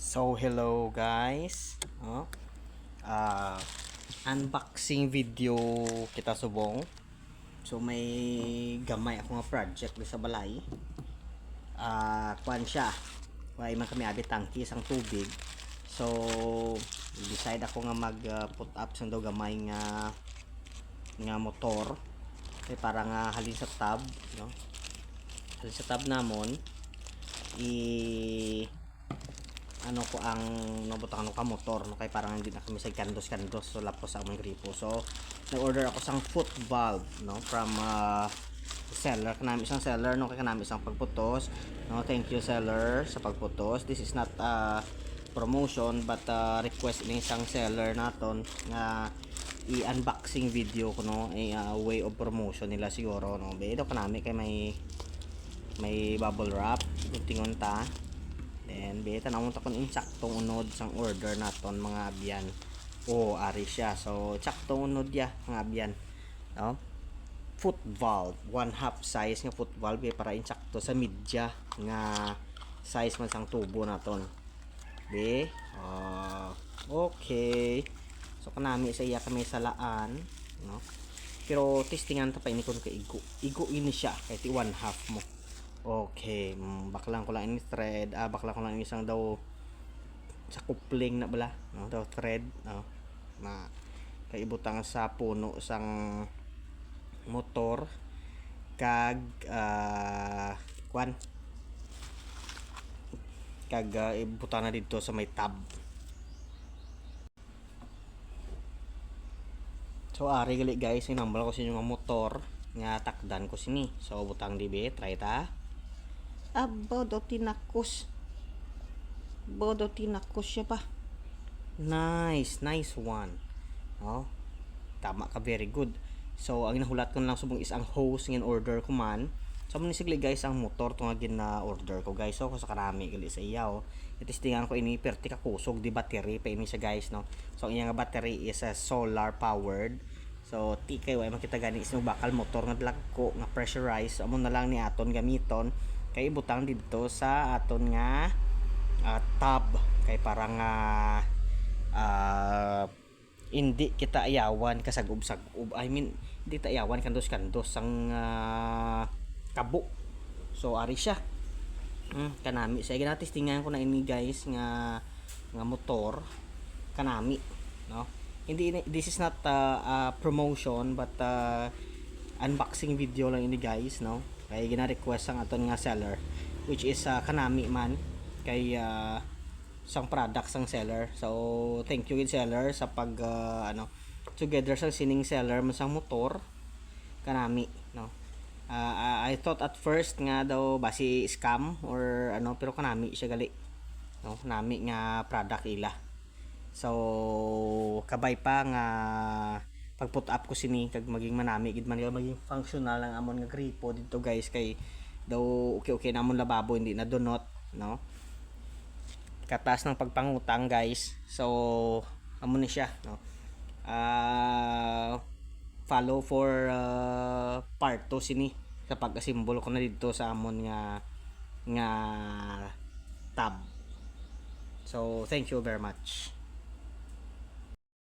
So hello guys. Ah, Unboxing video kita subong. So may gamay ako nga project sa balay. Kuan siya. Wala man kami abi tangki sang tubig. So decide ako nga mag put up sang daw gamay nga motor. Kay para nga halin sa tab, no? Halin sa tab namon ano ko ang nabutang ano ka motor, no? Kay parang hindi na kami sa kandos so lapos ang mga gripo. So nag-order ako sang foot valve, no, from seller. Kanami isang seller, no, kay kanami isang pagputos, no. Thank you seller sa pagputos. This is not promotion but request ni isang seller naton nga i-unboxing video ko, no, way of promotion nila siguro, no. Bedo kanami kay may bubble wrap tingon ta. Then beta na unta kon insaktong unod sang order naton mga abyan. Ari siya. So saktong unod ya mga abyan, no? Foot valve, 1/2 size nga foot valve para insakto sa media nga size man sang tubo naton. Okay. So kanami sa iya kami salaan, no? Pero testingan ta pa ini kon ka igo ini siya kay 1/2 mo. Okay, baklang ko lang ini thread, baklang ko lang ini isang daw sa coupling na bala, no, daw thread, no, na kaibutang sa puno sang motor kag kwan kag ibutang na dito sa may tab. So ari gali guys, inambal ko sa inyo nga motor nga takdan ko sini. So butang dibe, try ta. Bodo tinakos siya pa. Nice one, oh, tama ka, very good. So ang nahulat ko lang subong is ang hose ngin order ko man. So mo sigli guys ang motor to nga gina order ko guys. So sa karami gali sa iyaw, itistingan ko ini perti ka kusog di battery pa ini siya guys, no. So ang iyang battery is a solar powered. So tikay way makita gani is bakal motor nga dagko nga pressurized. Amo na lang ni aton gamiton kay butang dito sa aton nga tab kay parang hindi kita ayawan kasagub-sagub. I mean hindi ta ayawan kandos ang kabo. So ari siya. Kanami sa ginatis tingnan ko na ini guys nga motor kanami, no. Hindi, this is not promotion but unboxing video lang ini guys, no. Kaya gina-request ang aton nga seller which is kanami man kay sang product sang seller. So thank you gid seller sa pag together sang sining seller man sang motor kanami, no. I thought at first nga daw basi scam or pero kanami siya gali, no, kanami nga product ila. So kabay pa nga pag put up ko sini kag maging manami gid man maging functional ang amon nga gripo dito guys kay daw okay namon lababo hindi na donot, no. Katas ng pagpangutang guys. So amon ni siya, no. Follow for part 2 sini sa pag-asimbolo ko na dito sa amon nga tab. So thank you very much.